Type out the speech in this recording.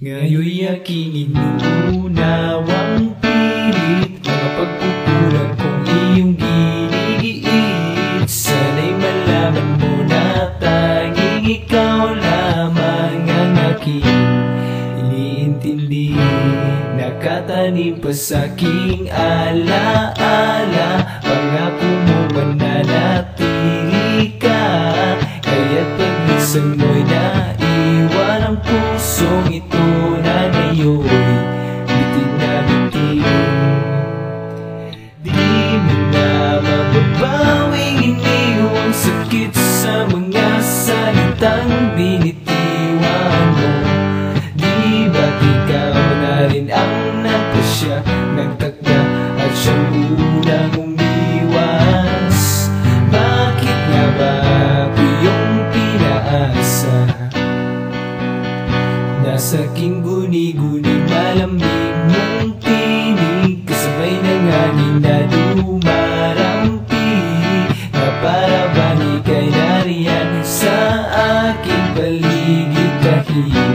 Ngayon'y aking inunawang pilit mga pagkukulang kong iyong ginigiit. Sana'y malaman mo na tanging ikaw lamang ang aking iniintindi. Nakatanim pa sa'king alaala, pangako mo mananatili ka. Kaya't pag-isang mo'y naiwan ang pusong ito na ngayon'y bitin na bitin. Di mo na mababawing iniwang sakit sa mga salitang binitiwan mo. Di ba't ikaw na rin ang nagpasya, nagtakda at siyang unang umiwas? Bakit nga ba ako yung pinaasa? Nasa aking guni-guni malamig mong tinig, kasabay ng hangin na dumarampi, na para bang ika'y nariyan sa aking paligid kahit